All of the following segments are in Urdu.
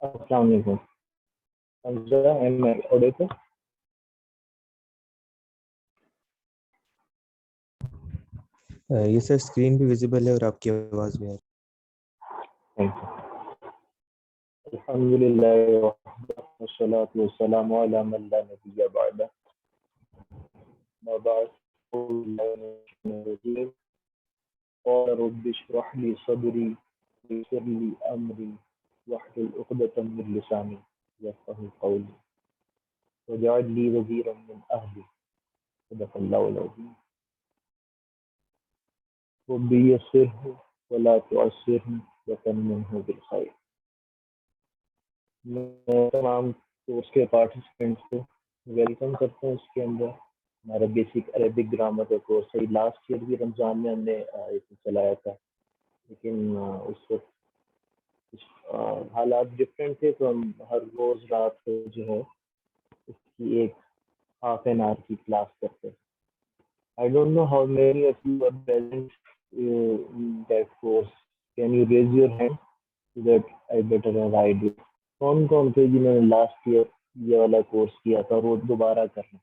السلام علیکم حمزہ، ایم آئی audible؟ یہ سر اسکرین بھی ویزیبل ہے اور آپ کی آواز بھی آ رہی Thank you. الحمد للہ والصلاة والسلام علی من لا نبی بعدہ، ما بعد. أعوذ بالله من الشيطان الرجيم. قال رب اشرح لي صدري ويسر لي أمري واحلل عقدة من لساني يفقهوا قولي واجعل لي وزيرا من أهلي. صدق الله العظيم. رب يسره ولا تعسره وتمنه بالخير. میں تمام کورس کے پارٹیسپینٹس کو ویلکم کرتا ہوں. اس کے اندر ہمارا بیسک عربک گرامر کا کورس ہے. لاسٹ ایئر بھی رمضان میں ہم نے چلایا تھا، لیکن اس وقت حالات ڈفرینٹ تھے، تو ہم ہر روز رات کو جو ہے اس کی ایک ہاف این آور کی کلاس کرتے ہیں. I don't know how many of you are present in that course. Can you raise your hand so that I better have idea. کون کون تھے جنہوں نے لاسٹ ایئر یہ والا کورس کیا تھا اور وہ دوبارہ کرنا؟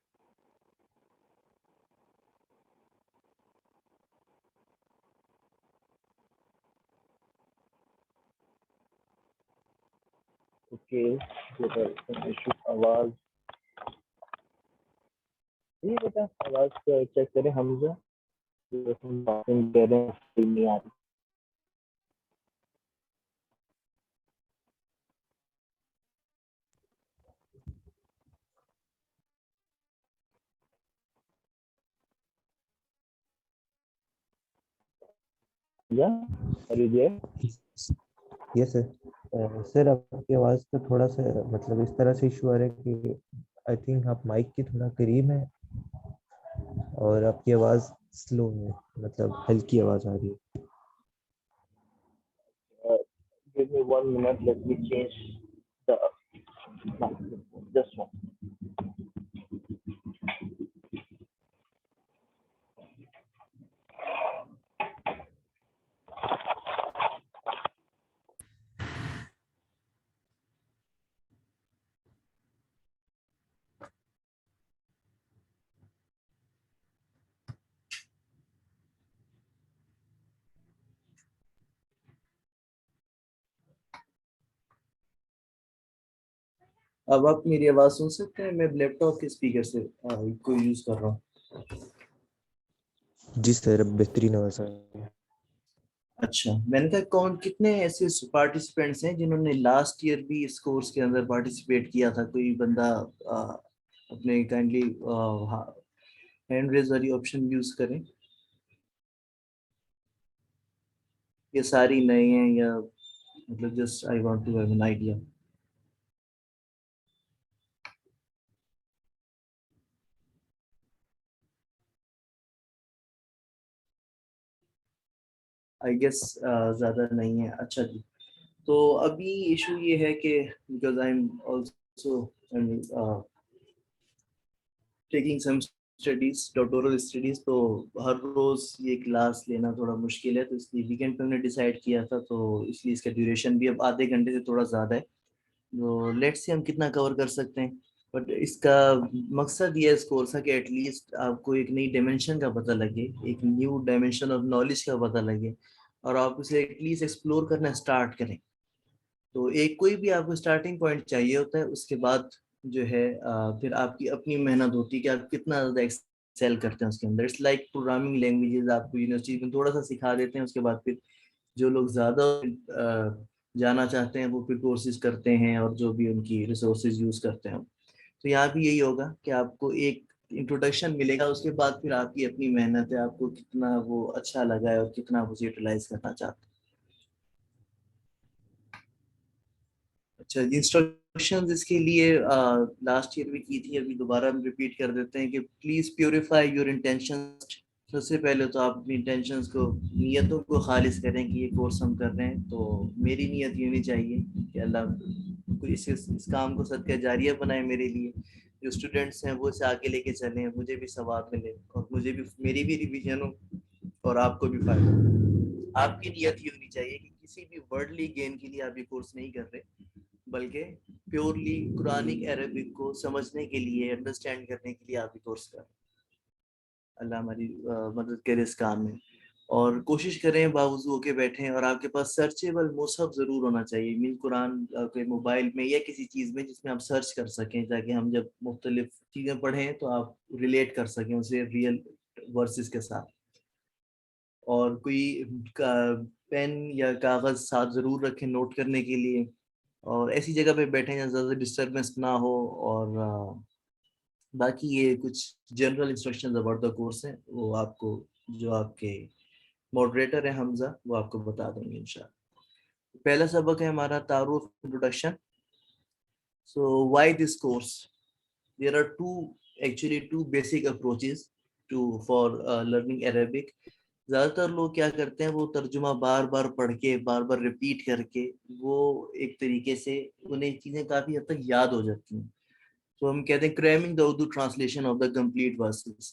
اوکے، آواز یہ بیٹا آواز چیک کریں حمزہ، ہم کہہ رہے ہیں نہیں آ رہی. ہے. یس سر. سر آپ کی آواز کا تھوڑا سا مطلب اس طرح سے ایشو آ رہا ہے کہ آئی تھنک آپ مائک کے تھوڑا قریب ہیں اور آپ کی آواز سلو ہے، مطلب ہلکی آواز آ رہی ہے. Give me 1 minute, let me change the just one. اب آپ میری آواز سن سکتے ہیں؟ میں لیپ ٹاپ کے اسپیکر سے کو یوز کر رہا ہوں. جی سر اب بہترین آواز آ رہی ہے. اچھا، میں نے کہا کتنے ایسے پارٹیسپینٹس ہیں جنہوں نے لاسٹ ایئر بھی اس کورس کے اندر پارٹیسپیٹ کیا تھا؟ کوئی بندہ اپنے کائنڈلی ہینڈ ریز والی آپشن یوز کریں. یہ ساری نئے ہیں یا مطلب just I want to have an idea. I guess زیادہ نہیں ہے. اچھا جی، تو ابھی ایشو یہ ہے کہ because I am also taking some studies, doctoral studies, تو ہر روز یہ کلاس لینا تھوڑا مشکل ہے، تو اس لیے ویکینڈ پہ ہم نے ڈیسائیڈ کیا تھا، تو اس لیے اس کا ڈیوریشن بھی اب آدھے گھنٹے سے تھوڑا زیادہ ہے. تو لیٹس سے ہم کتنا کور کر سکتے ہیں. بٹ اس کا مقصد یہ ہے اس کورس کا کہ ایٹ لیسٹ آپ کو ایک نئی ڈائمینشن کا پتہ لگے، ایک نیو ڈائمینشن آف نالج کا پتہ لگے، اور آپ اسے ایٹ لیسٹ ایکسپلور کرنا اسٹارٹ کریں. تو ایک کوئی بھی آپ کو اسٹارٹنگ پوائنٹ چاہیے ہوتا ہے، اس کے بعد جو ہے پھر آپ کی اپنی محنت ہوتی ہے کہ آپ کتنا زیادہ ایکسیل کرتے ہیں اس کے اندر. اٹس لائک پروگرامنگ لینگویجز آپ کو یونیورسٹی میں تھوڑا سا سکھا دیتے ہیں، اس کے بعد پھر جو لوگ زیادہ جانا چاہتے ہیں وہ پھر کورسز کرتے ہیں اور جو بھی ان کی ریسورسز یوز کرتے ہیں. تو یہاں بھی یہی ہوگا کہ آپ کو ایک انٹروڈکشن ملے گا، اس کے بعد پھر آپ کی اپنی محنت ہے، آپ کو کتنا وہ اچھا لگا ہے اور کتنا وہ یوٹیلائز کرنا چاہتے ہیں. اچھا جی، انسٹرکشنز اس کے لیے لاسٹ ایئر بھی کی تھی، ابھی دوبارہ ہم ریپیٹ کر دیتے ہیں کہ پلیز پیوریفائی یور انٹینشنز. سب سے پہلے تو آپ اپنی انٹینشنز کو، نیتوں کو خالص کریں کہ یہ کورس ہم کر رہے ہیں تو میری نیت یہ نہیں چاہیے کہ اللہ کوئی اس کام کو صدقہ جاریہ بنائے میرے لیے، جو اسٹوڈنٹس ہیں وہ اسے آگے لے کے چلیں، مجھے بھی ثواب ملے اور مجھے بھی، میری بھی ریویژن ہو اور آپ کو بھی فائدہ ہو. آپ کی نیت یہ ہونی چاہیے کہ کسی بھی ورڈلی گین کے لیے آپ یہ کورس نہیں کر رہے، بلکہ پیورلی قرآنک عربک کو سمجھنے کے لیے, انڈرسٹینڈ کرنے کے لیے آپ یہ کورس کریں. اللہ ہماری مدد کرے اس کام میں. اور کوشش کریں باوضو ہو کے بیٹھیں, اور آپ کے پاس سرچیبل مصحف ضرور ہونا چاہیے, مین قرآن کے موبائل میں یا کسی چیز میں جس میں آپ سرچ کر سکیں, تاکہ ہم جب مختلف چیزیں پڑھیں تو آپ ریلیٹ کر سکیں اسے ریئل ورسز کے ساتھ. اور کوئی پین یا کاغذ ساتھ ضرور رکھیں نوٹ کرنے کے لیے, اور ایسی جگہ پہ بیٹھیں جہاں زیادہ ڈسٹربنس نہ ہو. اور باقی یہ کچھ general instructions about the course ہیں, وہ آپ کو جو آپ کے ماڈریٹر ہے حمزہ وہ آپ کو بتا دیں گے انشاءاللہ. پہلا سبق ہے ہمارا تعارف, introduction. So why this course? There are two basic approaches for learning Arabic. زیادہ تر لوگ کیا کرتے ہیں, وہ ترجمہ بار بار پڑھ کے بار بار ریپیٹ کر کے وہ ایک طریقے سے انہیں چیزیں کافی حد تک یاد ہو جاتی ہیں. تو ہم کہتے ہیں cramming the Urdu translation of the complete verses.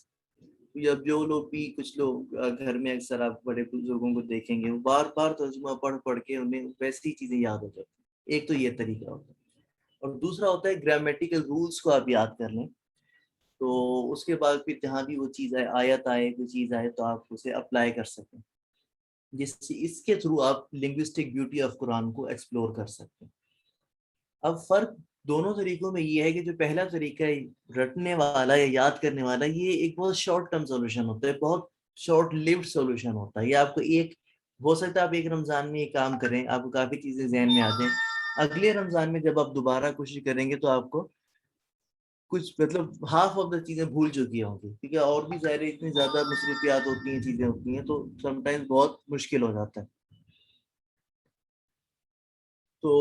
جب جو لوگ بھی, کچھ لوگ گھر میں اکثر آپ بڑے بزرگوں کو دیکھیں گے, وہ بار بار ترجمہ پڑھ کے انہیں ویسی چیزیں یاد ہو جاتی ہیں. ایک تو یہ طریقہ ہوتا ہے, اور دوسرا ہوتا ہے گرامیٹیکل رولز کو آپ یاد کر لیں, تو اس کے بعد پھر جہاں بھی وہ چیز آئے, آیت آئے, کوئی چیز آئے, تو آپ اسے اپلائی کر سکیں, جس سے اس کے تھرو آپ لنگوسٹک بیوٹی آف قرآن کو ایکسپلور کر سکتے ہیں. اب فرق دونوں طریقوں میں یہ ہے کہ جو پہلا طریقہ ہے رٹنے والا یا یاد کرنے والا, یہ ایک بہت شارٹ ٹرم سولوشن ہوتا ہے, بہت شارٹ لیوڈ سولوشن ہوتا ہے. یہ آپ کو ہو سکتا ہے آپ ایک رمضان میں یہ کام کریں, آپ کو کافی چیزیں ذہن میں آ جائیں, اگلے رمضان میں جب آپ دوبارہ کوشش کریں گے تو آپ کو کچھ مطلب ہاف آف دا چیزیں بھول چکی ہوں گی, کیونکہ اور بھی ظاہر اتنی زیادہ مصروفیات ہوتی ہیں, چیزیں ہوتی ہیں, تو سم ٹائمز بہت مشکل ہو جاتا ہے. تو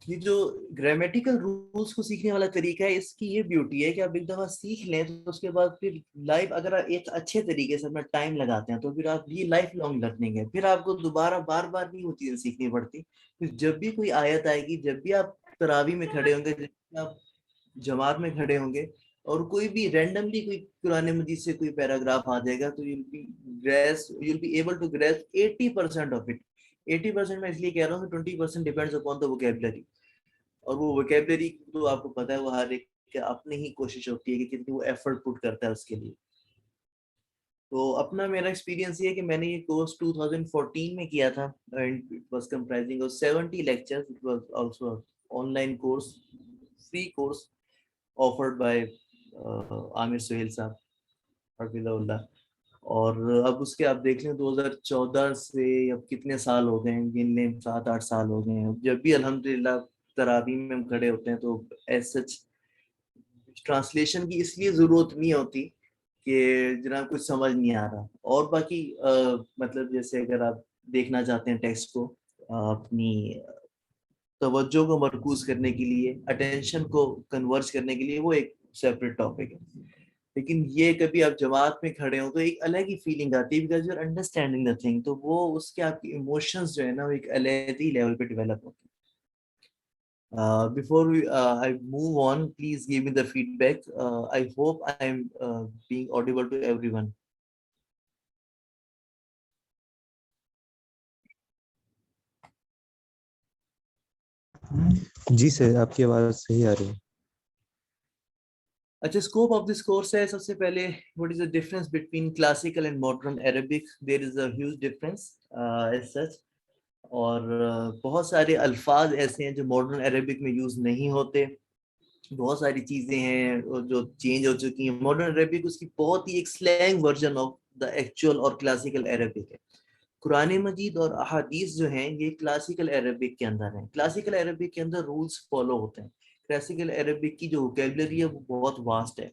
یہ جو گرامیٹیکل رولز کو سیکھنے والا طریقہ ہے, اس کی یہ بیوٹی ہے کہ آپ ایک دفعہ سیکھ لیں تو اس کے بعد پھر لائف, اگر آپ ایک اچھے طریقے سے اپنا ٹائم لگاتے ہیں تو پھر آپ یہ لائف لانگ لرننگ ہے, پھر آپ کو دوبارہ بار بار نہیں وہ چیزیں سیکھنی پڑتی. پھر جب بھی کوئی آیت آئے گی, جب بھی آپ تراویح میں کھڑے ہوں گے, جب بھی آپ جماعت میں کھڑے ہوں گے, اور کوئی بھی رینڈملی کوئی قرآن مجید سے کوئی پیراگراف آ جائے گا, تو you'll be able to grasp 80% of it. 80% میں اس لیے کہہ رہا ہوں کہ 20% ڈیپینڈز اپون دا ووکیبلری, اور وہ ووکیبلری تو آپ کو پتا ہے وہ ہر ایک کہ اپنی ہی کوشش ہوتی ہے کہ کتنی وہ ایفرٹ پٹ کرتا ہے اس کے لیے. تو اپنا میرا ایکسپیرینس یہ ہے کہ میں نے یہ کورس 2014 میں کیا تھا, and it was comprising of 70 lectures. It was also online course, free course offered by Aamir Sohail صاحب حفظہ اللہ. اور اب اس کے آپ دیکھ لیں 2014 سے اب کتنے سال ہو گئے ہیں, گن لیں 7-8 سال ہو گئے ہیں. جب بھی الحمدللہ تراویح میں ہم کھڑے ہوتے ہیں تو ایز سچ ٹرانسلیشن کی اس لیے ضرورت نہیں ہوتی کہ جناب کچھ سمجھ نہیں آ رہا. اور باقی مطلب جیسے اگر آپ دیکھنا چاہتے ہیں ٹیکسٹ کو, اپنی توجہ کو مرکوز کرنے کے لیے, اٹینشن کو کنورج کرنے کے لیے, وہ ایک سیپریٹ ٹاپک ہے. لیکن یہ کبھی آپ جماعت میں کھڑے ہوں تو ایک الگ ہی فیلنگ آتی ہے, because you are understanding the thing, تو وہ اس کے آپ کے ایموشنز جو ہے نا وہ ایک الگ ہی لیول پہ ڈیولپ ہوتے ہیں. Before I move on, please give me the feedback. I hope I am being audible to everyone. جی سر, آپ کی آواز صحیح آ رہی ہے. اچھا, اسکوپ آف دس کورس ہے, سب سے پہلے what is the difference between classical and modern Arabic? There is a huge difference as such. اور بہت سارے الفاظ ایسے ہیں جو ماڈرن عربک میں یوز نہیں ہوتے, بہت ساری چیزیں ہیں جو چینج ہو چکی ہیں. ماڈرن عربک اس کی بہت ہی ایک slang version of the actual اور کلاسیکل عربک ہے. قرآن مجید اور احادیث جو ہیں یہ کلاسیکل عربک کے اندر ہیں. کلاسیکل عربک کے اندر رولز فالو ہوتے ہیں. کلاسیکل عربک کی جو ووکیبلری ہے وہ بہت واسٹ ہے,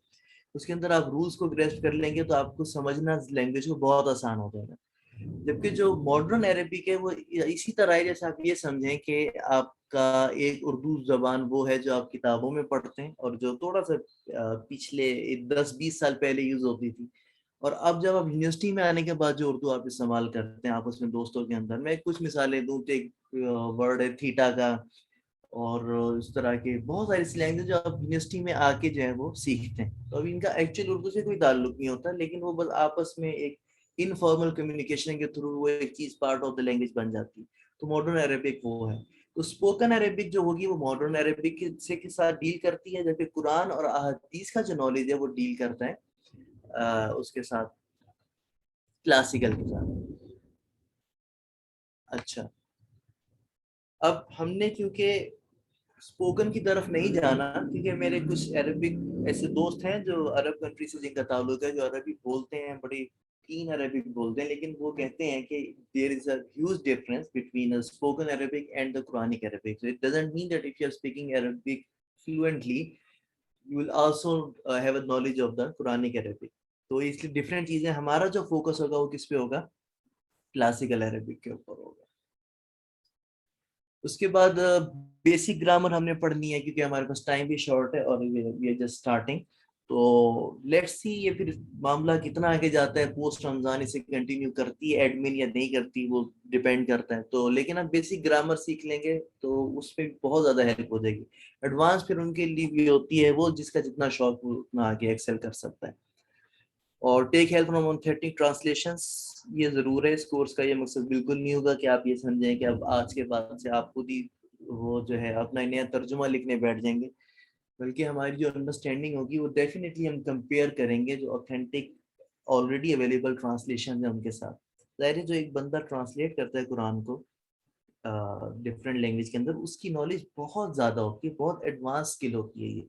اس کے اندر آپ رولز کو گریسپ کر لیں گے تو آپ کو سمجھنا لینگویج کو بہت آسان ہو جائے گا. جبکہ جو ماڈرن عربک ہے وہ اسی طرح ہے جیسے آپ یہ سمجھیں کہ آپ کا ایک اردو زبان وہ ہے جو آپ کتابوں میں پڑھتے ہیں, اور جو تھوڑا سا پچھلے 10-20 سال پہلے یوز ہوتی تھی, اور اب جب آپ یونیورسٹی میں آنے کے بعد جو اردو آپ استعمال کرتے ہیں آپس میں دوستوں کے اندر. میں کچھ مثالیں دوں تو ایک ورڈ ہے تھیٹا کا, اور اس طرح کے بہت ساری سلینگ جو آپ یونیورسٹی میں آ کے جو ہے وہ سیکھتے ہیں. تو اب ان کا ایکچوئل اردو سے کوئی تعلق نہیں ہوتا, لیکن وہ بس آپس میں ایک انفارمل کمیونیکیشن کے تھرو وہ ایک چیز پارٹ آف دا لینگویج بن جاتی ہے. تو ماڈرن عربک وہ ہے. تو اسپوکن عربک جو ہوگی وہ ماڈرن عربک کے ساتھ ڈیل کرتی ہے، جبکہ قرآن اور احادیث کا جو نالج ہے وہ ڈیل کرتا ہے اس کے ساتھ، کلاسیکل کے ساتھ. اچھا، اب ہم نے کیونکہ اسپوکن کی طرف نہیں جانا، کیونکہ میرے کچھ عربک ایسے دوست ہیں جو عرب کنٹری سے جن کا تعلق ہے، جو عربی بولتے ہیں، بڑی کین عربک بولتے ہیں، لیکن وہ کہتے ہیں کہ there is a huge difference between a spoken Arabic and the Quranic Arabic. So it doesn't mean that if you are speaking Arabic fluently, you will also have a knowledge of the Quranic Arabic. تو اس لیے ڈفرینٹ چیزیں، ہمارا جو فوکس ہوگا وہ کس پہ ہوگا؟ کلاسیکل عربک کے اوپر ہوگا. اس کے بعد بیسک گرامر ہم نے پڑھنی ہے، کیونکہ ہمارے پاس ٹائم بھی شارٹ ہے اور وی آر جسٹ اسٹارٹنگ. تو لیٹس سی یہ پھر معاملہ کتنا آگے جاتا ہے، پوسٹ رمضان اسے کنٹینیو کرتی ہے ایڈمن یا نہیں کرتی، وہ ڈیپینڈ کرتا ہے. تو لیکن اب بیسک گرامر سیکھ لیں گے تو اس پہ بہت زیادہ ہیلپ ہو جائے گی. ایڈوانس پھر ان کے لیے بھی ہوتی ہے، وہ جس کا جتنا شوق ہو اتنا آگے ایکسل کر سکتا ہے. اور take help from authentic translations, یہ ضرور ہے. اس کورس کا یہ مقصد بالکل نہیں ہوگا کہ آپ یہ سمجھیں کہ اب آج کے بعد سے آپ خود ہی وہ جو ہے اپنا نیا ترجمہ لکھنے بیٹھ جائیں گے، بلکہ ہماری جو انڈرسٹینڈنگ ہوگی وہ ڈیفینیٹلی ہم کمپیئر کریں گے جو آتھینٹک آلریڈی اویلیبل ٹرانسلیشن ہے ان کے ساتھ. ظاہر ہے جو ایک بندہ ٹرانسلیٹ کرتا ہے قرآن کو ڈفرینٹ لینگویج کے اندر، اس کی نالج بہت زیادہ ہوتی ہے، بہت ایڈوانس اسکل ہوتی ہے یہ،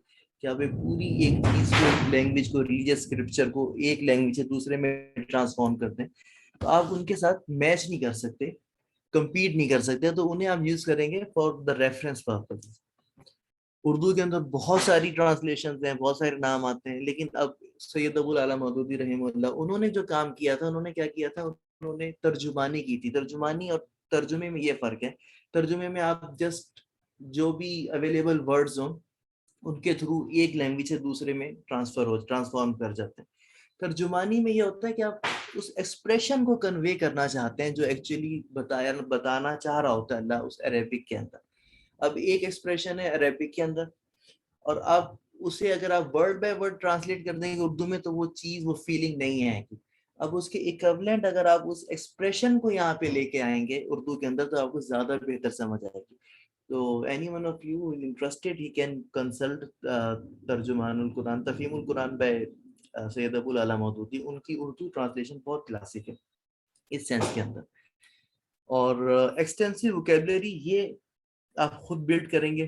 کہ آپ پوری ایک چیز کو، لینگویج کو، ریلیجیس اسکرپچر کو ایک لینگویج سے دوسرے میں ٹرانسفارم کرتے ہیں. تو آپ ان کے ساتھ میچ نہیں کر سکتے، کمپیٹ نہیں کر سکتے، تو انہیں آپ یوز کریں گے for the reference purpose. Urdu کے اندر بہت ساری ٹرانسلیشنز ہیں، بہت سارے نام آتے ہیں، لیکن اب سید ابو العلا مودودی رحمہ اللہ، انہوں نے جو کام کیا تھا، انہوں نے کیا کیا تھا، انہوں نے ترجمانی کی تھی. ترجمانی اور ترجمے میں یہ فرق ہے، ترجمے میں آپ جسٹ جو بھی اویلیبل ورڈز ہوں ان کے تھرو ایک لینگویج سے دوسرے میں ٹرانسفارم کر جاتے ہیں. ترجمانی میں یہ ہوتا ہے کہ آپ اس ایکسپریشن کو کنوے کرنا چاہتے ہیں جو ایکچولی بتانا چاہ رہا ہوتا ہے اللہ اس عربک کے اندر. اب ایک ایکسپریشن ہے عربک کے اندر، اور اب اسے اگر آپ ورڈ بائی ورڈ ٹرانسلیٹ کر دیں گے اردو میں تو وہ چیز، وہ فیلنگ نہیں آئے گی. اب اس کے ایکویولنٹ اگر آپ اس ایکسپریشن کو یہاں پہ لے کے آئیں گے اردو کے اندر، تو آپ کو زیادہ بہتر سمجھ آئے گی. تو any one of you interested, he can consult ترجمان القرآن، تفہیم القرآن by سید ابو العلا مودودی. ان کی اردو ٹرانسلیشن بہت کلاسک ہے اس سینس کے اندر. اور ایکسٹینسو ووکیبلری یہ آپ خود بلڈ کریں گے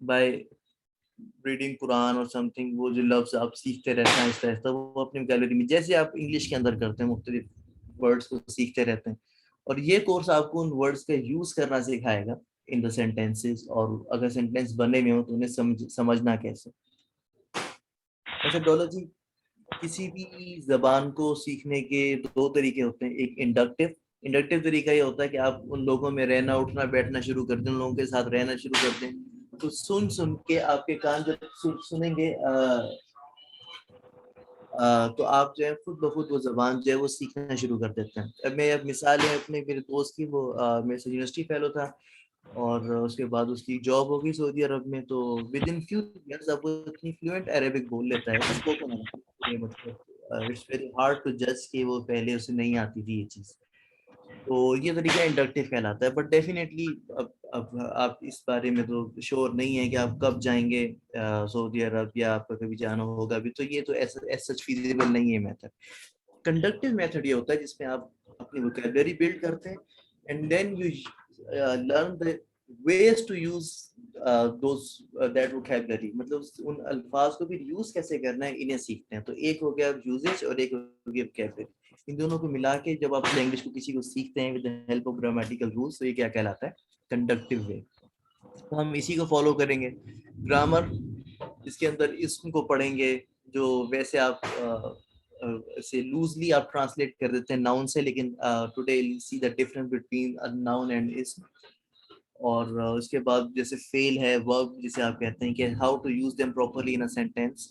بائی ریڈنگ قرآن اور سم تھنگ. وہ جو لفظ آپ سیکھتے رہتے ہیں آہستہ آہستہ، وہ اپنی ووکیبلری میں جیسے آپ انگلش کے اندر کرتے ہیں، مختلف ورڈس کو سیکھتے رہتے ہیں. اور یہ کورس آپ کو ان ورڈس کا یوز کرنا سکھائے گا ان دا سینٹینسز، اور اگر سینٹینس بنے ہوئے ہوں تو انہیں سمجھنا کیسے. میتھڈولوجی، کسی بھی زبان کو سیکھنے کے دو طریقے ہوتے ہیں. ایک انڈکٹیو طریقہ یہ ہوتا ہے کہ آپ ان لوگوں میں رہنا، اٹھنا، بیٹھنا شروع کر دیں، ان لوگوں کے ساتھ رہنا شروع کر دیں، تو سن کے آپ کے کان جب سنیں گے تو آپ جو ہے خود بخود وہ زبان جو ہے وہ سیکھنا شروع کر دیتے ہیں. اب میں مثال ہے اپنے میرے دوست کی، وہ میرے سے یونیورسٹی فیلو تھا، اور اس کے بعد اس کی جاب ہو گئی سعودی عرب میں. تو ود ان فیو ایئرز اب وہ اتنی فلوئنٹ عربک بول لیتا ہے، مطلب اٹس ویری ہارڈ ٹو جج کہ وہ پہلے اسے نہیں آتی تھی یہ چیز. تو یہ طریقہ انڈکٹیو کہلاتا ہے. بٹ ڈیفینیٹلی اب آپ اس بارے میں تو شور نہیں ہے کہ آپ کب جائیں گے سعودی عرب، یا آپ کا کبھی جانا ہوگا بھی، تو یہ تو سچ فیزیبل نہیں ہے میتھڈ. کنڈکٹیو میتھڈ یہ ہوتا ہے جس میں آپ اپنی ووکیبلری بلڈ کرتے ہیں، and then you learn the ways to use that vocabulary. مطلب ان الفاظ کو بھی یوز کیسے کرنا ہے انہیں سیکھتے ہیں. تو ایک ہو گیا یوزیج اور ایک ہو گیا vocabulary. ان دونوں کو ملا کے جب آپ لینگویج کو کسی کو سیکھتے ہیں with the help of grammatical rules، تو یہ کیا کہلاتا ہے؟ کنڈکٹیو وے. تو ہم اسی کو فالو کریں گے. گرامر، اس کے اندر اسم کو پڑھیں گے جو ویسے آپ سے لوزلی آپ ٹرانسلیٹ کر دیتے ہیں ناؤن سے، لیکن today see the difference between noun and اسم. اور اس کے بعد جیسے فیل ہے، ورب جسے آپ کہتے ہیں کہ how to use them properly in a sentence.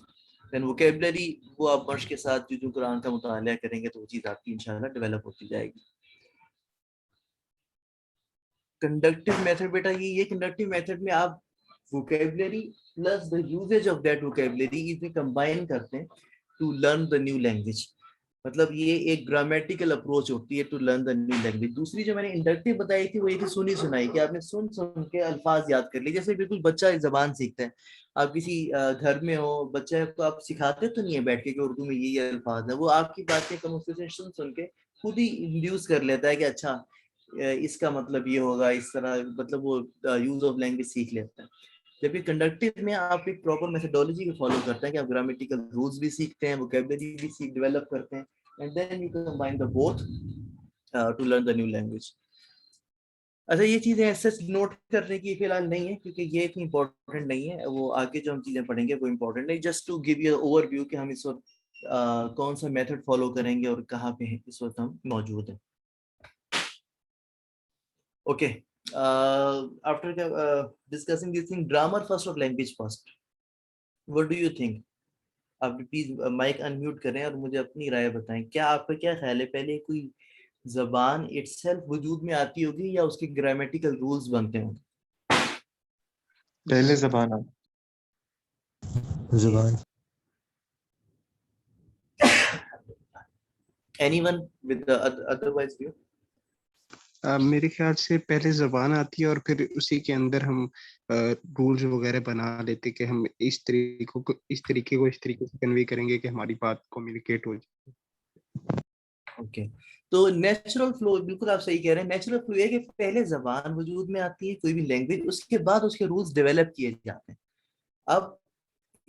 Then vocabulary, وہ آپ مشق کے ساتھ جو قرآن کا مطالعہ کریں گے تو وہ چیز آپ کی انشاءاللہ ڈیولپ ہوتی جائے گی. کنڈکٹیو میتھڈ بیٹا یہ کنڈکٹیو میتھڈ میں آپ vocabulary plus the usage of that vocabulary اسے کمبائن کرتے ہیں to learn the new language. مطلب یہ ایک گرامیٹیکل اپروچ ہوتی ہے to learn the new language. دوسری جو میں نے انڈکٹیو بتائی تھی وہ یہ تھی سنی سنائی, کہ آپ نے سن سن کے الفاظ یاد کر لی. جیسے بالکل بچہ ایک زبان سیکھتا ہے, آپ کسی گھر میں ہو, بچہ کو آپ سکھاتے تو نہیں ہے بیٹھ کے کہ اردو میں یہ الفاظ ہے, وہ آپ کی باتیں کنورسیشن سن سن کے خود ہی انڈیوس کر لیتا ہے کہ اچھا اس کا مطلب یہ ہوگا, اس طرح مطلب وہ یوز آف لینگویج سیکھ لیتا ہے. جبکہ کنڈکٹیو میں آپ ایک پراپر میتھڈولوجی کو فالو کرتے ہیں کہ آپ گرامیٹیکل رولز بھی سیکھتے ہیں, ووکیبلری بھی ڈیولپ کرتے ہیں, and then you combine the both to learn the new language. اچھا یہ چیزیں ایسے نوٹ کرنے کی فی الحال نہیں ہے کیونکہ یہ اتنی امپورٹنٹ نہیں ہے, وہ آگے جو ہم چیزیں پڑھیں گے وہ امپورٹنٹ نہیں, just to give you overview کہ ہم اس وقت کون سا میتھڈ فالو کریں گے اور کہاں پہ اس وقت ہم موجود ہیں. Okay, after discussing this thing, grammar first or language first, what do you think? آپ پلیز مائک انمیوٹ کریں اور مجھے اپنی رائے بتائیں. کیا آپ کا کیا خیال ہے, پہلے کوئی زبان اٹ سیلف وجود میں آتی ہوگی یا اس کے گرامیٹیکل رولز بنتے ہوں گے؟ پہلے زبان زبان. Anyone with the otherwise view? میرے خیال سے پہلے زبان آتی ہے اور پھر اسی کے اندر ہم رولز وغیرہ بنا لیتے کہ ہم اس طریقے کو اس طریقے سے کنوے کریں گے کہ ہماری بات کمیونیکیٹ ہو جائے. اوکے, تو نیچرل فلو, بالکل آپ صحیح کہہ رہے ہیں. نیچرل فلو یہ کہ پہلے زبان وجود میں آتی ہے کوئی بھی لینگویج, اس کے بعد اس کے رولز ڈیولپ کیے جاتے ہیں. اب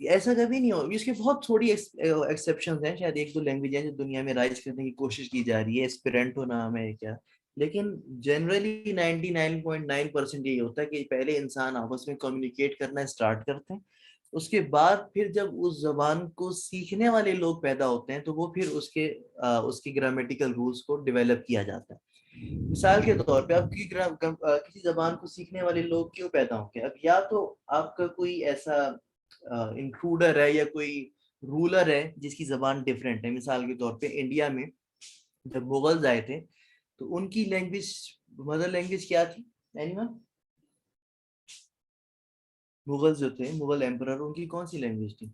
ایسا کبھی نہیں ہو, اس کے بہت تھوڑی ایکسیپشنز ہیں, شاید ایک دو لینگویج ہیں جو دنیا میں رائج کرنے کی کوشش کی جا رہی ہے, اسپیرنٹو نام ہے کیا, لیکن جنرلی 99.9% یہی ہوتا ہے کہ پہلے انسان آپس میں کمیونیکیٹ کرنا اسٹارٹ کرتے ہیں, اس کے بعد پھر جب اس زبان کو سیکھنے والے لوگ پیدا ہوتے ہیں تو وہ پھر اس کے گرامیٹیکل رولز کو ڈیولپ کیا جاتا ہے. مثال کے طور پہ اب کسی زبان کو سیکھنے والے لوگ کیوں پیدا ہوں گے؟ اب یا تو آپ کا کوئی ایسا انکلوڈر ہے یا کوئی رولر ہے جس کی زبان ڈفرینٹ ہے. مثال کے طور پہ انڈیا میں جب مغلز آئے تھے تو ان کی لینگویج, مدر لینگویج کیا تھی؟ مغل جو تھے, مغل ایمپرر, ان کی کون سی لینگویج تھی؟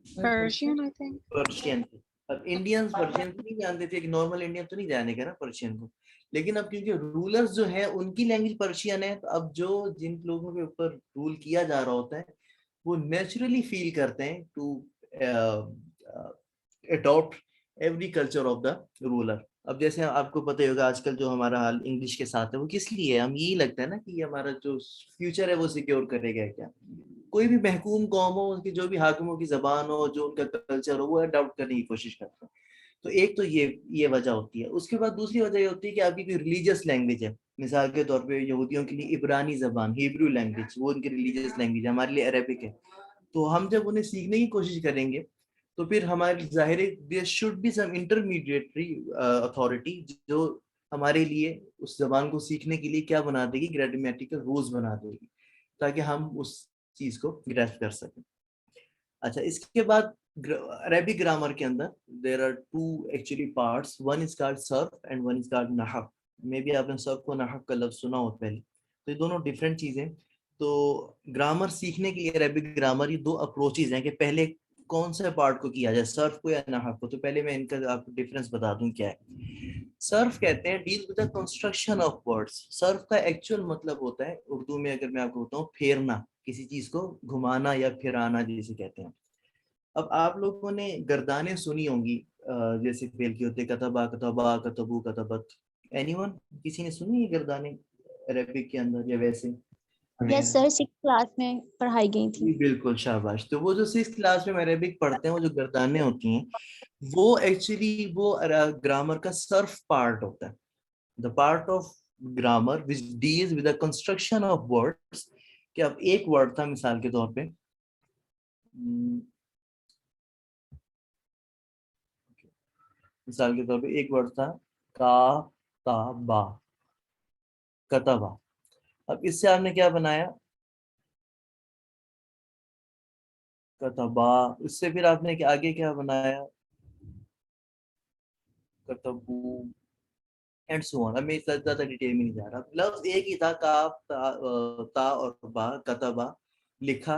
Persian, I think. پرشین. اب انڈینز پرشین کو نہیں جانتے تھے, کہ نارمل انڈین تو نہیں جانے گا نا پرشین کو, لیکن اب کیونکہ رولرز جو ہیں ان کی لینگویج پرشین ہے, تو اب جو جن لوگوں کے اوپر رول کیا جا رہا ہوتا ہے وہ نیچرلی فیل کرتے ہیں to adapt every culture of the ruler. اب جیسے آپ کو پتہ ہی ہوگا آج کل جو ہمارا حال انگلش کے ساتھ ہے وہ کس لیے ہے, ہم یہی لگتا ہے نا کہ یہ ہمارا جو فیوچر ہے وہ سیکیور کرے گا. کیا کوئی بھی محکوم قوم ہو, ان کی جو بھی حاکموں کی زبان ہو, جو ان کا کلچر ہو, وہ اڈاپٹ کرنے کی کوشش کرتے ہیں. تو ایک تو یہ وجہ ہوتی ہے. اس کے بعد دوسری وجہ یہ ہوتی ہے کہ آپ کی کوئی ریلیجیس لینگویج ہے. مثال کے طور پہ یہودیوں کے لیے عبرانی زبان, ہیبریو لینگویج, وہ ان کی ریلیجیس لینگویج ہے. ہمارے لیے عربک ہے. تو ہم جب انہیں سیکھنے کی کوشش کریں گے تو پھر ہمارے ظاہر there should be some intermediary authority جو ہمارے لیے اس زبان کو سیکھنے کے لیے کیا بنا دے گی, گرامیٹیکل رولز بنا دے گی, تاکہ ہم اس چیز کو گریسپ کر سکیں. اچھا, اس کے بعد عربی گرامر کے اندر there are two actually parts. One is called صرف and one is called نحو. میں بھی آپ نے صرف کو نحو کا لفظ سنا ہو پہلے, تو یہ دونوں ڈفرینٹ چیزیں. تو گرامر سیکھنے کے لیے عربک گرامر یہ دو اپروچز ہیں کہ پہلے کون سے پارٹ کو کیا جائے, صرف کو یا نحو کو. تو پہلے میں ان کا آپ کو ڈفرینس بتا دوں کیا ہے. صرف کہتے ہیں deal with the construction of words. صرف کا ایکچوئل مطلب ہوتا ہے اردو میں, اگر میں آپ کو بتاؤں, پھیرنا, کسی چیز کو گھمانا یا پھرانا جسے کہتے ہیں. اب آپ لوگوں نے گردانیں سنی ہوں گی, جیسے فعل کی ہوتے, کتبا, کتبا, کتبو, کتبت. اینی ون, کسی نے سنی یہ گردانیں عربک کے اندر یا ویسے؟ Yes sir, 6th class میں پڑھائی گئی تھی. بالکل, شاباش. تو وہ جو 6th کلاس میں عربک پڑھتے ہیں, وہ جو گردانیں ہوتی ہیں وہ ایکچولی وہ گرامر کا صرف پارٹ ہوتا ہے. the part of grammar which deals with the construction of words. کہ اب ایک ورڈ تھا مثال کے طور پہ, ایک ورڈ تھا کاتبا, کتبا. اب اس سے آپ نے کیا بنایا, کتبا. اس سے پھر آپ نے آگے کیا بنایا, کتبو اینڈ سو آن. اب میں زیادہ ڈیٹیل میں نہیں جا رہا. لفظ ایک ہی تھا, کاف تا اور با, کتبا, لکھا,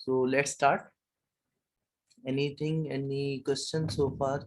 So let's start. Anything, any question so far?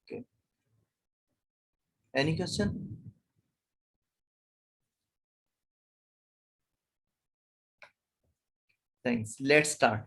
okay. Any question? Thanks. Let's start.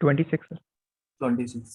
26 26।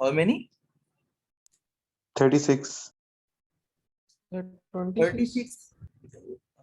How many? 36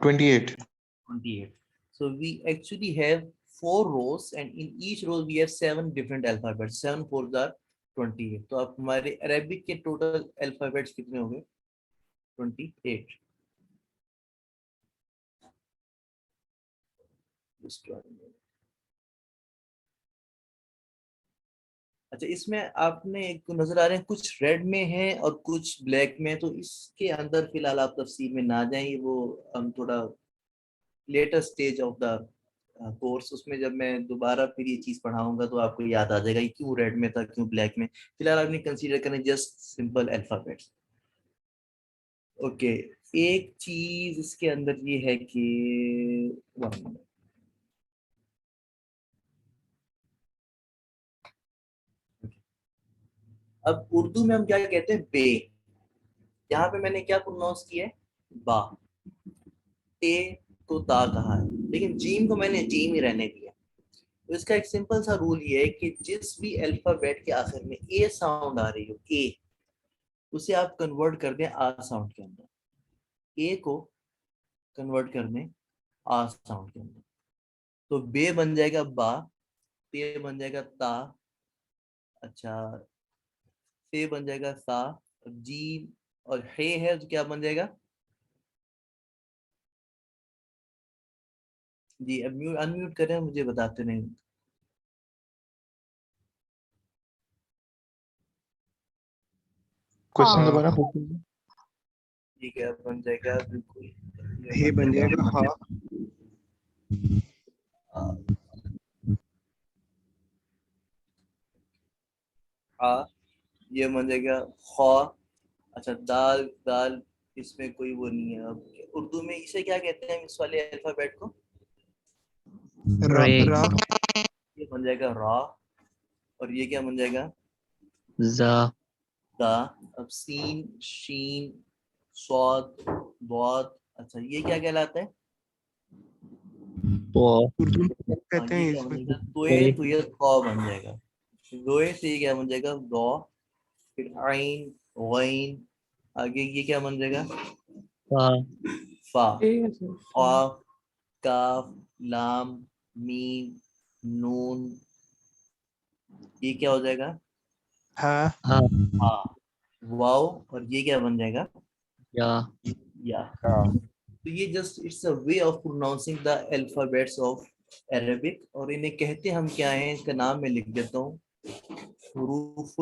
$28. 28. So we actually have 4 rows, and in each row we have 7 different alphabets. 7 4s are 28. تو اب ہمارے عربک کے ٹوٹل الفابیٹس کتنے ہو گئے؟ 28. اچھا اس میں آپ نے ایک نظر آ رہے ہیں کچھ ریڈ میں ہیں اور کچھ بلیک میں، تو اس کے اندر فی الحال آپ تفصیل میں نہ جائیں، وہ ہم تھوڑا later stage of the course, اس میں جب میں دوبارہ پھر یہ چیز پڑھاؤں گا تو آپ کو یاد آ جائے گا کیوں ریڈ میں تھا کیوں بلیک میں. فی الحال آپ نے کنسیڈر کریں جسٹ سمپل الفابیٹس. اوکے ایک چیز اس کے اندر یہ ہے کہ اب اردو میں ہم کیا کہتے ہیں بے، یہاں پہ میں نے کیا پروناؤنس کیا ہے با، تے کو تا کہا ہے لیکن جیم کو میں نے جیم ہی رہنے دیا. تو اس کا ایک سمپل سا رول یہ ہے کہ جس بھی الفابیٹ کے آخر میں اے ساؤنڈ آ رہی ہو، اے، اسے آپ کنورٹ کر دیں آ ساؤنڈ کے اندر، اے کو کنورٹ کر دیں آ ساؤنڈ کے اندر. تو بے بن جائے گا با، تے بن جائے گا تا، اچھا سے بن جائے گا سا، جیم اور ہے تو کیا بن جائے گا؟ جی اب انمیوٹ کریں مجھے بتاتے نہیں. Question دوبارہ ہوتی ہے. ٹھیک ہے اب بن جائے گا بالکل، یہ بن جائے گا ہا، ہاں یہ بن جائے گا خا. اچھا دال، دال اس میں کوئی وہ نہیں ہے. اب اردو میں اسے کیا کہتے ہیں اس والے الفابیٹ کو؟ را، را، یہ بن جائے گا را، اور یہ کیا بن جائے گا؟ زا، دا. اب سین، شین، صاد، ضاد، اچھا یہ کیا کہلاتا ہے؟ تو، اردو میں کیا ہاں کہتے ہیں یہ کیا اس بن میں؟ جائے گا؟ توئے، تو یہ قا بن جائے گا. دوئے سے یہ کیا بن جائے گا؟ دو. پھر عین، غین، آگے یہ کیا بن جائے گا؟ فا، فا. قاف، کاف، لام، میم، نون، یہ کیا ہو جائے گا؟ ہاں، ہا، ہا. واو، اور یہ کیا بن جائے گا؟ یا. یا. تو یہ just it's a way of pronouncing the alphabets of Arabic. اور انہیں کہتے ہم کیا ہیں، اس کا نام میں لکھ دیتا ہوں، حروف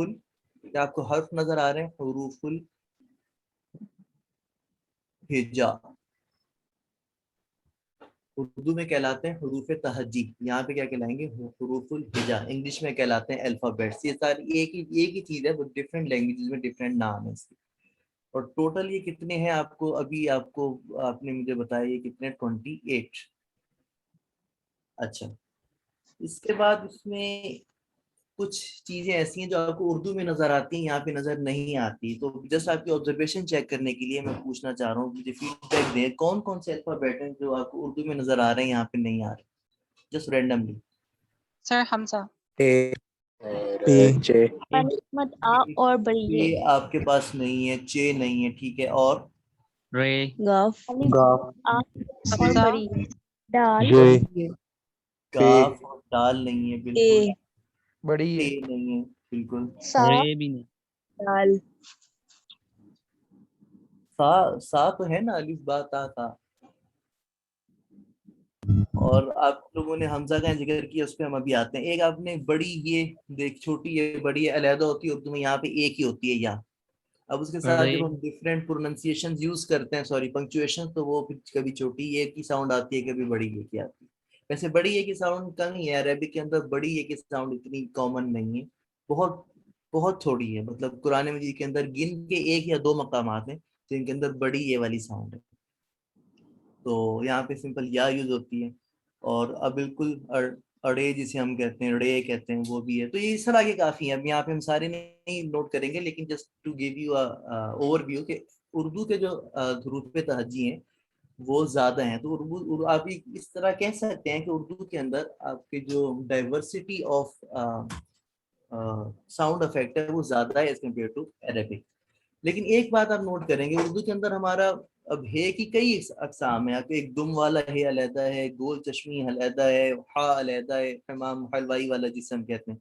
کیا آپ کو حرف نظر آ رہے ہیں؟ حروف الہجا اردو میں کہلاتے ہیں حروف تہجی، یہاں پہ کیا کہلائیں گے؟ حروف الہجا. انگلش میں کہلاتے ہیں الفابیٹس. یہ ساری ایک ہی چیز ہے، وہ ڈفرینٹ لینگویجز میں ڈفرینٹ نام ہے اس کے. اور ٹوٹل یہ کتنے ہیں آپ کو ابھی آپ نے مجھے بتایا یہ کتنے؟ 28. اچھا اس کے بعد اس میں کچھ چیزیں ایسی ہیں جو آپ کو اردو میں نظر آتی ہیں، یہاں پہ نظر نہیں آتی. تو جسٹ آپ کی آبزرویشن چیک کرنے کے لیے میں پوچھنا چاہ رہا ہوں، مجھے فیڈ بیک دیں کون کون سے الفابیٹ ہیں جو آپ کو اردو میں نظر آ رہے ہیں یہاں پہ نہیں آ رہے، جسٹ رینڈملی. سر حمزہ، مت آ اور بڑی ہے، یہ آپ کے پاس نہیں ہے، چے نہیں ہے، ٹھیک ہے. اور رے، گاف آ اور حمزہ، بڑی ہے، ڈال کاف اور دال نہیں ہے بالکل، اے بڑی تے نہیں ہے بالکل، سا رے بھی نہیں. دال سا تو ہے نا، الف با تا تا. اور آپ لوگوں نے حمزہ کا ذکر کیا، اس پہ ہم ابھی آتے ہیں. ایک آپ نے بڑی، یہ دیکھ چھوٹی ہے بڑی ہے علیحدہ ہوتی ہے اردو میں، یہاں پہ ایک ہی ہوتی ہے یا. اب اس کے ساتھ رے، جب ہم ڈفرینٹ پروننسیشن یوز کرتے ہیں، سوری پنکچویشن، تو وہ کبھی چھوٹی اے کی ساؤنڈ آتی ہے، کبھی بڑی اے کی آتی ہے. ویسے بڑی اے کی ساؤنڈ کم ہی ہے عربک کے اندر، بڑی اے کی ساؤنڈ اتنی کامن نہیں ہے، بہت بہت تھوڑی ہے. مطلب قرآن مجید کے اندر گن کے 1 یا 2 مقامات ہیں جن کے اندر بڑی اے والی ساؤنڈ ہے. تو یہاں پہ سمپل یا یوز ہوتی ہے. اور اب بالکل اڑے جسے ہم کہتے ہیں، ڑے کہتے ہیں، وہ بھی ہے. تو یہ سر آگے کافی ہے، اب یہاں پہ ہم سارے نہیں نوٹ کریں گے، لیکن just to give you overview کہ اردو کے جو حروف تہجی ہیں وہ زیادہ ہیں. تو اردو آپ اس طرح کہہ سکتے ہیں کہ اردو کے اندر آپ کے جو ڈائیورسٹی آف ساؤنڈ افیکٹ ہے وہ زیادہ ہے ایز کمپیئر ٹو عربک. لیکن ایک بات آپ نوٹ کریں گے، اردو کے اندر ہمارا اب ہے کی کئی اقسام ہیں. ایک دم والا ہے علیحدہ ہے، گول چشمی علیحدہ ہے، ہا علیحدہ ہے، حمام حلوائی والا جسے ہم کہتے ہیں.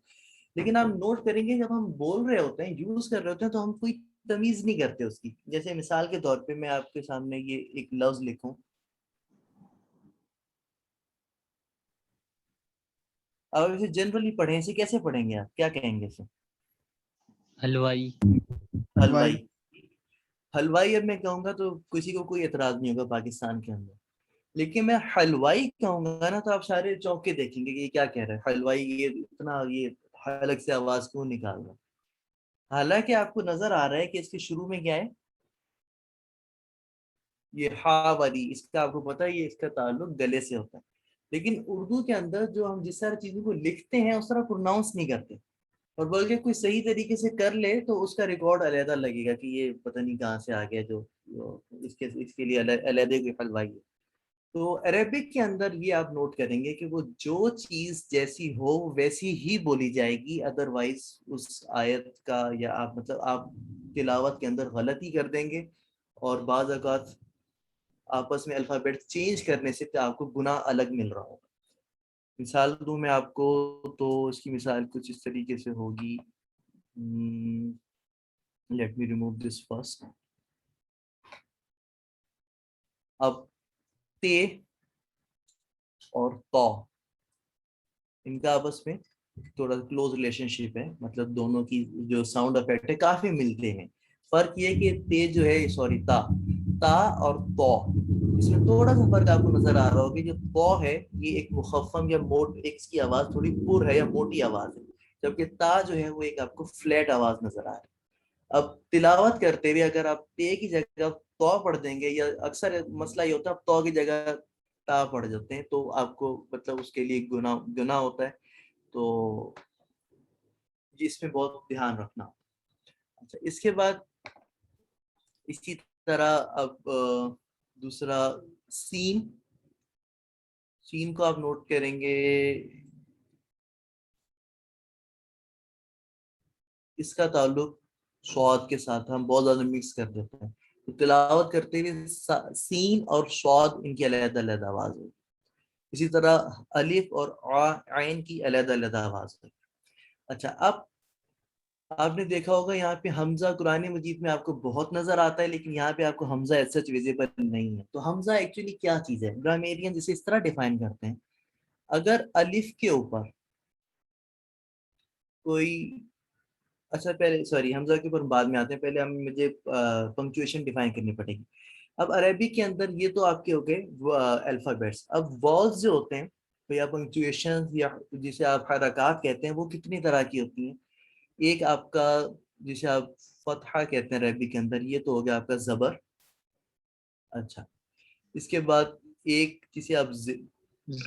لیکن آپ نوٹ کریں گے جب ہم بول رہے ہوتے ہیں, یوز کر رہے ہوتے ہیں, تو ہم کوئی تمیز نہیں کرتے اس کی. جیسے مثال کے طور پہ میں آپ کے سامنے یہ ایک لفظ لکھوں, اب اسے جنرلی پڑھیں, اسے کیسے پڑھیں گے آپ, کیا کہیں گے اسے؟ حلوائی. حلوائی. حلوائی اب میں کہوں گا تو کسی کو کوئی اعتراض نہیں ہوگا پاکستان کے اندر, لیکن میں حلوائی کہوں گا نا تو آپ سارے چوک کے دیکھیں گے کہ یہ کیا کہہ رہا ہے حلوائی, یہ اتنا یہ حلق سے آواز کیوں نکال رہا ہے. حالانکہ آپ کو نظر آ رہا ہے کہ اس کے شروع میں کیا ہے, یہ ہا والی, اس کا آپ کو پتا ہے یہ اس کا تعلق گلے سے ہوتا ہے. لیکن اردو کے اندر جو ہم جس طرح چیزوں کو لکھتے ہیں اس طرح پروناؤنس نہیں کرتے, اور بلکہ کوئی صحیح طریقے سے کر لے تو اس کا ریکارڈ علیحدہ لگے گا کہ یہ پتہ نہیں کہاں سے آ گیا, جو اس کے لیے علیحدہ کوئی حلوائی ہے. تو عربک کے اندر یہ آپ نوٹ کریں گے کہ وہ جو چیز جیسی ہو ویسی ہی بولی جائے گی, ادروائز اس آیت کا یا آپ مطلب آپ تلاوت کے اندر غلطی کر دیں گے, اور بعض اوقات آپس میں الفابیٹ چینج کرنے سے آپ کو گناہ الگ مل رہا ہوگا. مثال دوں میں آپ کو, تو اس کی مثال کچھ اس طریقے سے ہوگی. Let me remove this first. اب تے اور تو, ان کا آپس میں تھوڑا کلوز ریلیشن شپ ہے, مطلب دونوں کی جو ساؤنڈ افیکٹ ہے کافی ملتے ہیں. فرق یہ کہ تے جو ہے سوری تا اور تو, اس میں تھوڑا سا فرق آپ کو نظر آ رہا ہوگا. جو تو ہے یہ ایک مخفم یا موٹ, ایک کی آواز تھوڑی پر ہے یا موٹی آواز ہے, جبکہ تا جو ہے وہ ایک آپ کو فلیٹ آواز نظر آ رہا ہے. اب تلاوت کرتے ہوئے اگر آپ تے کی جگہ تو پڑھ دیں گے, یا اکثر مسئلہ یہ ہوتا ہے تو کی جگہ تا پڑھ جاتے ہیں, تو آپ کو مطلب اس کے لیے گناہ ہوتا ہے. تو اس میں بہت دھیان رکھنا. اچھا, اس کے بعد اسی طرح اب دوسرا سین کو آپ نوٹ کریں گے, اس کا تعلق صاد کے ساتھ ہم بہت زیادہ مکس کر دیتے ہیں. تو تلاوت کرتے ہوئے سین اور صاد ان کی علیحدہ علیحدہ آواز ہے. اسی طرح الف اور عین کی علیحدہ علیحدہ آواز ہے. اچھا, اب آپ نے دیکھا ہوگا یہاں پہ حمزہ قرآن مجید میں آپ کو بہت نظر آتا ہے, لیکن یہاں پہ آپ کو حمزہ ایز سچ ویزیبل نہیں ہے. تو حمزہ ایکچولی کیا چیز ہے؟ گرامرین جسے اس طرح ڈیفائن کرتے ہیں, اگر الف کے اوپر کوئی, اچھا پہلے سوری حمزہ کے اوپر بعد میں آتے ہیں, پہلے مجھے پنکچویشن ڈیفائن کرنی پڑے گی. اب عربی کے اندر یہ تو آپ کے ہو گئے الفابیٹس. اب والز جو ہوتے ہیں یا پنکچویشن یا جسے آپ حرکات کہتے ہیں, وہ کتنی طرح کی ہوتی ہیں. ایک آپ کا جسے آپ فتحہ کہتے ہیں عربی کے اندر, یہ تو ہو گیا آپ کا زبر. اچھا, اس کے بعد ایک جسے آپ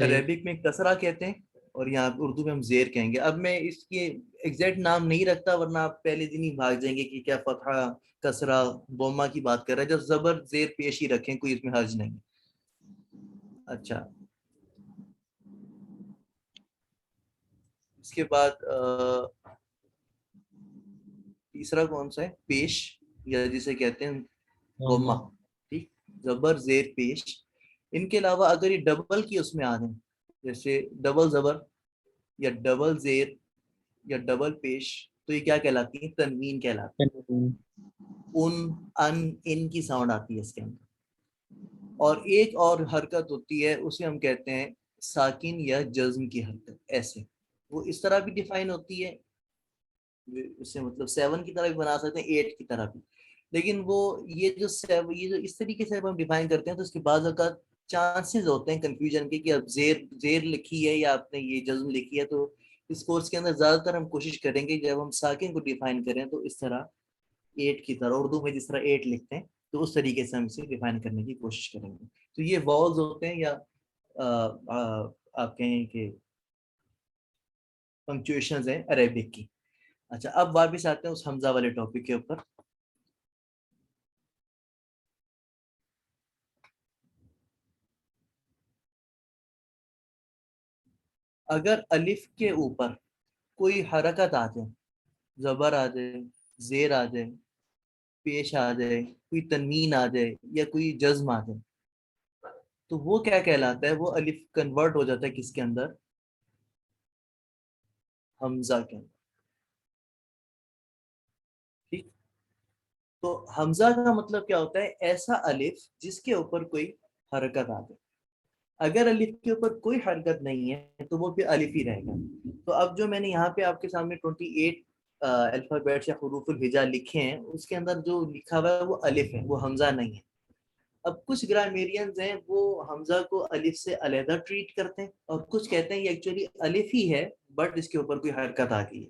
عربک میں کسرہ کہتے ہیں, اور یہاں اردو میں ہم زیر کہیں گے. اب میں اس کے ایگزیکٹ نام نہیں رکھتا, ورنہ آپ پہلے دن ہی بھاگ جائیں گے کہ کیا فتحہ کسرہ بوما کی بات کر رہے ہیں. جب زبر زیر پیش ہی رکھیں, کوئی اس میں حرج نہیں. اچھا, اس کے بعد تیسرا کون سا ہے؟ پیش, یا جسے کہتے ہیں ضمہ. ٹھیک, زبر زیر پیش. ان کے علاوہ اگر یہ ڈبل کی اس میں آ جائیں, جیسے ڈبل زبر یا ڈبل زیر یا ڈبل پیش, تو یہ کیا کہلاتی ہیں؟ تنوین کہلاتی ہے. ان کی ساؤنڈ آتی ہے اس کے اندر. اور ایک اور حرکت ہوتی ہے, اسے ہم کہتے ہیں ساکن یا جزم کی حرکت. ایسے وہ اس طرح بھی ڈیفائن ہوتی ہے, اسے مطلب 7 کی طرح بھی بنا سکتے ہیں, 8 کی طرح بھی. لیکن وہ یہ جو اس طریقے سے ہم ڈیفائن کرتے ہیں, تو اس کے بعض اوقات چانسز ہوتے ہیں کنفیوژن کے کہ اب زیر لکھی ہے یا آپ نے یہ جزم لکھی ہے. تو اس کورس کے اندر زیادہ تر ہم کوشش کریں گے جب ہم ساکن کو ڈیفائن کریں تو اس طرح 8 کی طرح, اردو میں جس طرح 8 لکھتے ہیں, تو اس طریقے سے ہم اسے ڈیفائن کرنے کی کوشش کریں گے. تو یہ واؤلز ہوتے ہیں, یا آپ کہیں کہ پنکچویشنز ہیں عربک کی. اچھا, اب واپس آتے ہیں اس حمزہ والے ٹاپک کے اوپر. اگر الف کے اوپر کوئی حرکت آ جائے, زبر آ جائے, زیر آ جائے, پیش آ جائے, کوئی تنوین آ جائے, یا کوئی جزم آ جائے, تو وہ کیا کہلاتا ہے؟ وہ الف کنورٹ ہو جاتا ہے کس کے اندر؟ حمزہ کے اندر. تو حمزہ کا مطلب کیا ہوتا ہے؟ ایسا الف جس کے اوپر کوئی حرکت آ جائے. اگر الف کے اوپر کوئی حرکت نہیں ہے تو وہ پھر الف ہی رہے گا. تو اب جو میں نے یہاں پہ آپ کے سامنے 28 الفابیٹس یا حروف الہجا لکھے ہیں، اس کے اندر جو لکھا ہوا ہے وہ الف ہے، وہ حمزہ نہیں ہے. اب کچھ گرامیرینز ہیں وہ حمزہ کو الف سے علیحدہ ٹریٹ کرتے ہیں، اور کچھ کہتے ہیں یہ ایکچولی الف ہی ہے بٹ اس کے اوپر کوئی حرکت آ گئی ہے.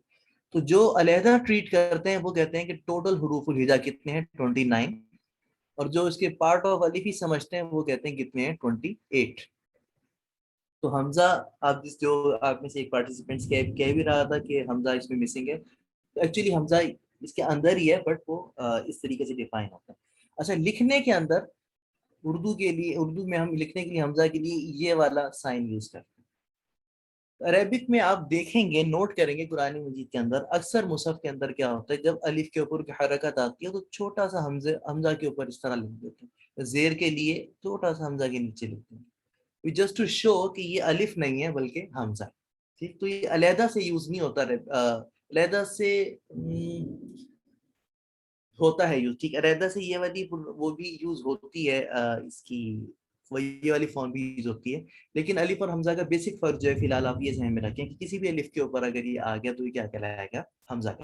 تو جو علیحدہ ٹریٹ کرتے ہیں وہ کہتے ہیں کہ ٹوٹل حروف الہجا کتنے ہیں؟ 29. اور جو اس کے پارٹ آف الف ہی سمجھتے ہیں وہ کہتے ہیں کتنے ہیں؟ 28. تو حمزہ آپ میں سے ایک پارٹیسپینٹس کہہ بھی رہا تھا کہ حمزہ اس میں مسنگ ہے، تو ایکچولی حمزہ اس کے اندر ہی ہے بٹ وہ اس طریقے سے ڈیفائن ہوتا ہے. اچھا، لکھنے کے اندر اردو میں ہم لکھنے کے لیے حمزہ کے لیے یہ والا سائن یوز کرتے ہیں. عربک میں آپ دیکھیں گے، نوٹ کریں گے قرآن مجید کے اندر اکثر مصحف کے اندر کیا ہوتا ہے، جب الف کے اوپر حرکت آتی ہے تو چھوٹا سا حمزہ کے اوپر اس طرح لکھ دیتے ہیں، زیر کے لیے چھوٹا سا حمزہ کے نیچے لکھتے ہیں، جسٹ ٹو شو کہ یہ الف نہیں ہے بلکہ حمزہ. ٹھیک، تو یہ علیحدہ سے یوز نہیں ہوتا، علیحدہ سے ہوتا ہے یوز. ٹھیک، علیحدہ سے یہ والی وہ بھی یوز ہوتی ہے، اس کی یہ والی فارم بھی یوز ہوتی ہے. لیکن الف اور حمزہ کا بیسک فرق جو ہے فی الحال آپ یہ ذہن میں رکھیں کہ کسی بھی الف کے اوپر اگر یہ آ گیا تو یہ کیا کہلائے گا؟ حمزہ.